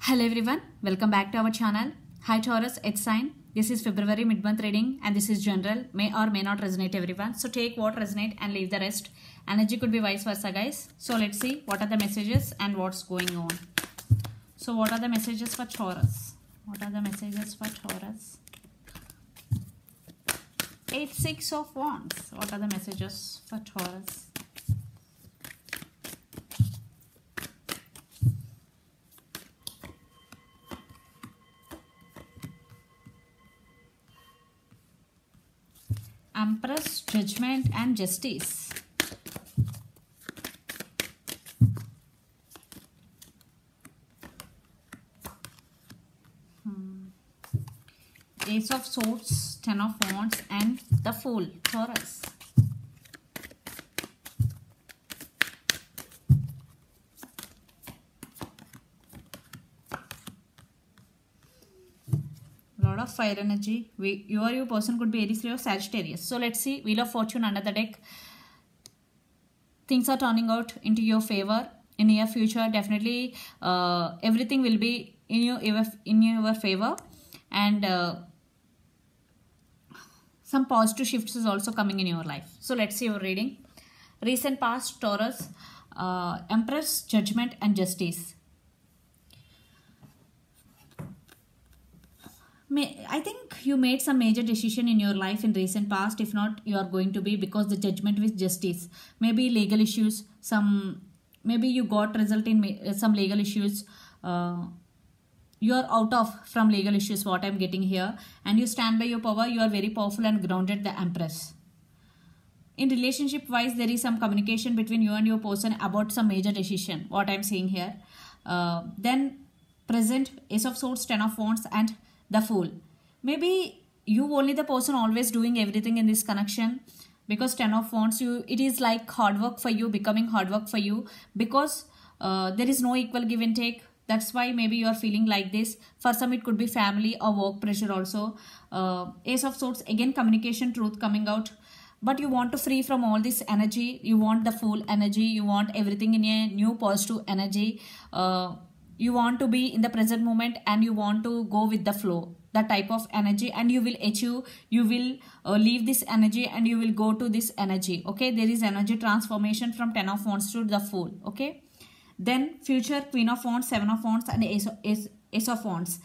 Hello everyone, welcome back to our channel. Hi Taurus, it's sign. This is February mid-month reading and this is general, may or may not resonate everyone. So take what resonate and leave the rest. Energy could be vice versa guys. So let's see what are the messages and what's going on. So what are the messages for Taurus? What are the messages for Taurus? 8-6 of Wands. What are the messages for Taurus? Empress, Judgment and Justice. Ace of Swords, Ten of Wands and the Fool, Taurus. Lot of fire energy. You or your person could be Aries, Leo, Sagittarius. So let's see. Wheel of Fortune under the deck. Things are turning out into your favor in near future. Definitely, everything will be in your favor, and some positive shifts is also coming in your life. So let's see your reading. Recent past, Taurus, Empress, Judgment and Justice. I think you made some major decision in your life in recent past. If not, you are going to be, because the Judgment with Justice. Maybe legal issues. Maybe you got result in some legal issues. You are out of from legal issues. What I'm getting here, and you stand by your power. You are very powerful and grounded. The Empress. In relationship wise, there is some communication between you and your person about some major decision. What I'm seeing here. Then present, Ace of Swords, Ten of Wands and the Fool. Maybe you only the person always doing everything in this connection, because Ten of Wands, it is like hard work for you, becoming hard work for you, because there is no equal give and take. That's why maybe you are feeling like this. For some it could be family or work pressure also. Ace of Swords, again communication, truth coming out. But you want to free from all this energy. You want the Fool energy. You want everything in a new positive energy. You want to be in the present moment and you want to go with the flow, that type of energy, and you will achieve, you will leave this energy and you will go to this energy. Okay, there is energy transformation from Ten of Wands to the Fool. Okay, then future, Queen of Wands, Seven of Wands and Ace of Wands.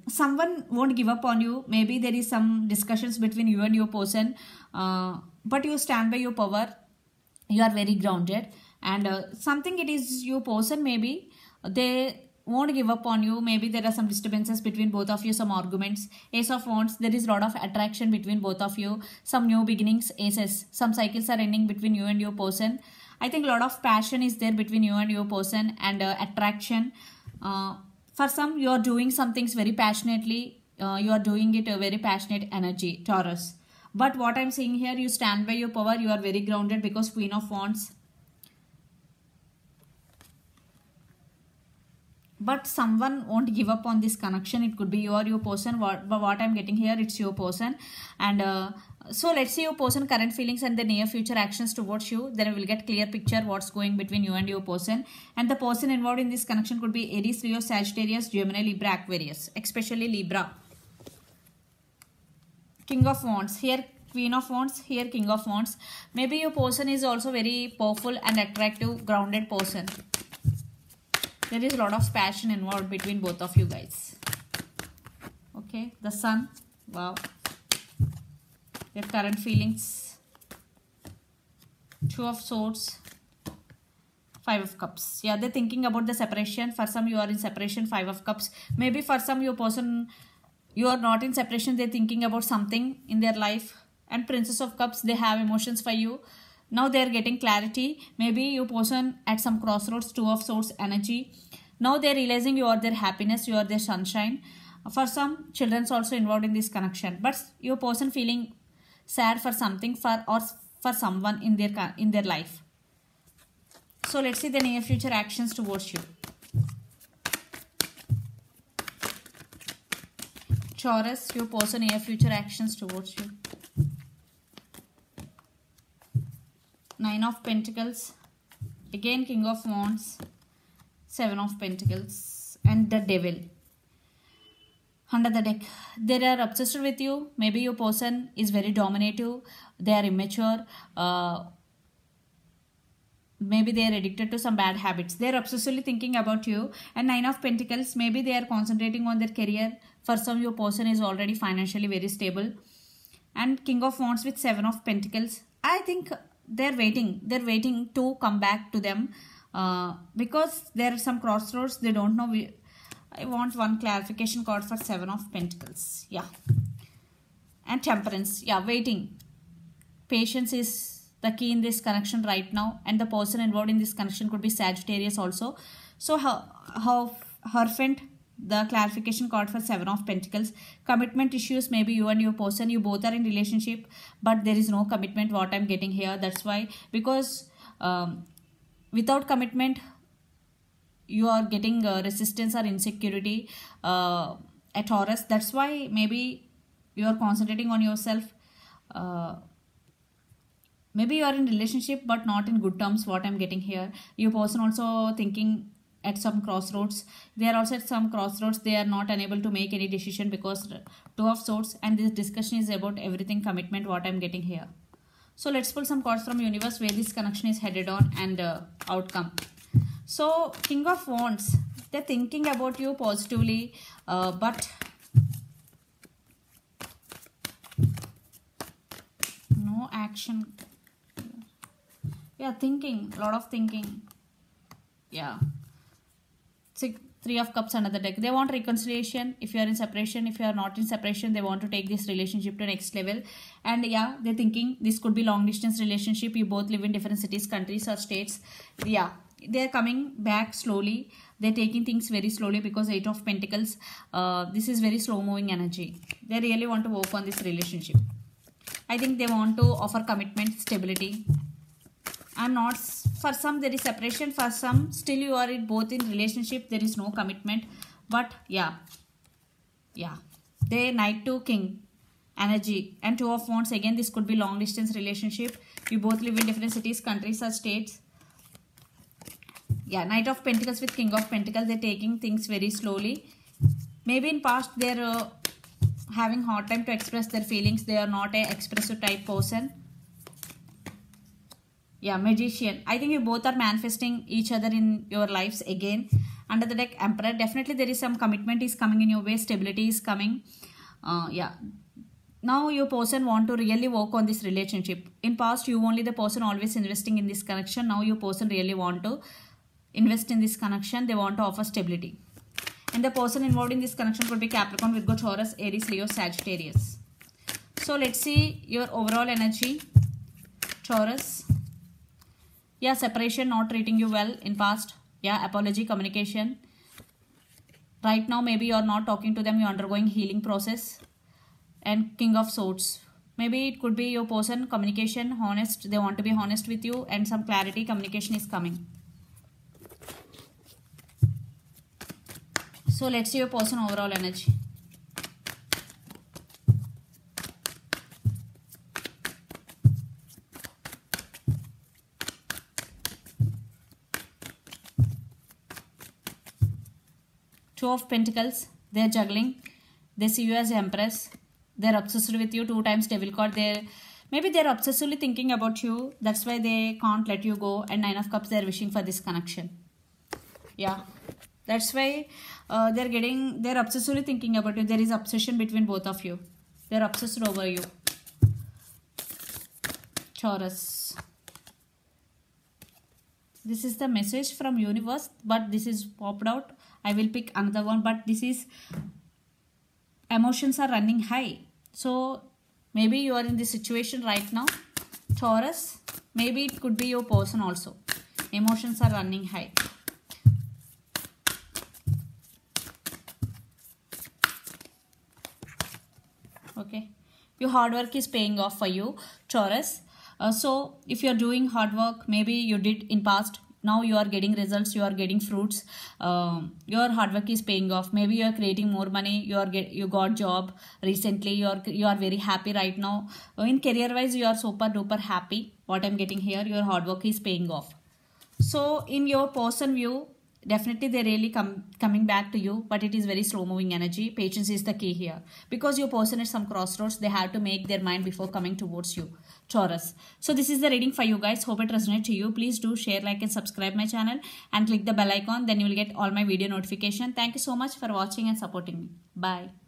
Someone won't give up on you. Maybe there is some discussions between you and your person, but you stand by your power. You are very grounded, and something, it is your person, maybe they won't give up on you. Maybe there are some disturbances between both of you, some arguments. Ace of Wands, there is a lot of attraction between both of you, some new beginnings. Aces, some cycles are ending between you and your person. I think a lot of passion is there between you and your person, and attraction. For some, you are doing some things very passionately. You are doing it a very passionate energy, Taurus. But what I'm seeing here, you stand by your power. You are very grounded, because Queen of Wands. But someone won't give up on this connection. It could be you or your person. What I'm getting here, it's your person. And so let's see your person current feelings and the near future actions towards you. Then we will get clear picture what's going between you and your person. And the person involved in this connection could be Aries, Leo, Sagittarius, Gemini, Libra, Aquarius. Especially Libra. King of Wands. Here Queen of Wands. Here King of Wands. Maybe your person is also very powerful and attractive, grounded person. There is a lot of passion involved between both of you guys. Okay, the Sun. Wow. Their current feelings. Two of Swords. Five of Cups. Yeah, they're thinking about the separation. For some, you are in separation. Five of Cups. Maybe for some, your person, you are not in separation. They're thinking about something in their life. And Princess of Cups, they have emotions for you. Now they are getting clarity. Maybe your person at some crossroads. Two of Swords energy. Now they are realizing you are their happiness. You are their sunshine. For some, children's also involved in this connection. But your person feeling sad for something, for someone in their life. So let's see the near future actions towards you. Taurus, your person near future actions towards you. Nine of Pentacles, again King of Wands, Seven of Pentacles, and the devil. Under the deck, they are obsessed with you. Maybe your person is very dominative. They are immature. Maybe they are addicted to some bad habits. They are obsessively thinking about you. And Nine of Pentacles, maybe they are concentrating on their career. For some, your person is already financially very stable. And King of Wands with Seven of Pentacles. I think they're waiting. They're waiting to come back to them. Because there are some crossroads. They don't know. I want one clarification card for Seven of Pentacles. Yeah. And Temperance. Yeah, waiting. Patience is the key in this connection right now. And the person involved in this connection could be Sagittarius also. So, Hierophant, the clarification card for Seven of Pentacles. Commitment issues, maybe you and your person, you both are in relationship, but there is no commitment, what I'm getting here. That's why, because without commitment, you are getting resistance or insecurity at Taurus. That's why maybe you are concentrating on yourself. Maybe you are in relationship but not in good terms, what I'm getting here. Your person also thinking at some crossroads. They are also at some crossroads. They are not unable to make any decision because Two of Swords, and this discussion is about everything commitment, what I'm getting here. So let's pull some cards from universe where this connection is headed on and outcome. So King of Wands, they're thinking about you positively, but no action. Yeah, thinking, a lot of thinking. Yeah. Three of Cups under the deck. They want reconciliation. If you are in separation, if you are not in separation, they want to take this relationship to next level. And yeah, they're thinking this could be long distance relationship. You both live in different cities, countries or states. Yeah, they're coming back slowly. They're taking things very slowly because Eight of Pentacles. This is very slow moving energy. They really want to work on this relationship. I think they want to offer commitment, stability. I'm not, for some there is separation, for some still you are in both in relationship, there is no commitment. But yeah, they Knight to King energy and Two of Wands. Again, this could be long distance relationship. You both live in different cities, countries or states. Yeah, Knight of Pentacles with King of Pentacles. They're taking things very slowly. Maybe in past they're having hard time to express their feelings. They are not a expressive type person. Yeah, Magician. I think you both are manifesting each other in your lives again. Under the deck, Emperor. Definitely there is some commitment is coming in your way. Stability is coming. Yeah. Now your person want to really work on this relationship. In past, you only the person always investing in this connection. Now your person really want to invest in this connection. They want to offer stability. And the person involved in this connection could be Capricorn, Virgo, Taurus, Aries, Leo, Sagittarius. So let's see your overall energy. Taurus. Yeah, separation, not treating you well in past. Yeah, apology, communication. Right now, maybe you're not talking to them, you're undergoing healing process. And King of Swords. Maybe it could be your person, communication, honest. They want to be honest with you and some clarity, communication is coming. So let's see your person overall energy. Two of Pentacles, they're juggling. They see you as Empress. They're obsessed with you. 2 times Devil card. Maybe they're obsessively thinking about you. That's why they can't let you go. And 9 of Cups, they're wishing for this connection. Yeah. That's why they're obsessively thinking about you. There is obsession between both of you. They're obsessed over you. Taurus. This is the message from universe, but this is popped out. I will pick another one, but this is emotions are running high. So maybe you are in this situation right now. Taurus, maybe it could be your person also. Emotions are running high. Okay. Your hard work is paying off for you, Taurus. So if you are doing hard work, maybe you did in past, now you are getting results, you are getting fruits. Your hard work is paying off. Maybe you are creating more money. You got job recently. You are very happy right now. In career wise, you are super duper happy. What I'm getting here, your hard work is paying off. So in your person view, definitely they're really coming back to you, but it is very slow moving energy. Patience is the key here, because your person at some crossroads, they have to make their mind before coming towards you, Taurus. So this is the reading for you guys. Hope it resonates to you. Please do share, like and subscribe my channel and click the bell icon, then you will get all my video notification. Thank you so much for watching and supporting me. Bye.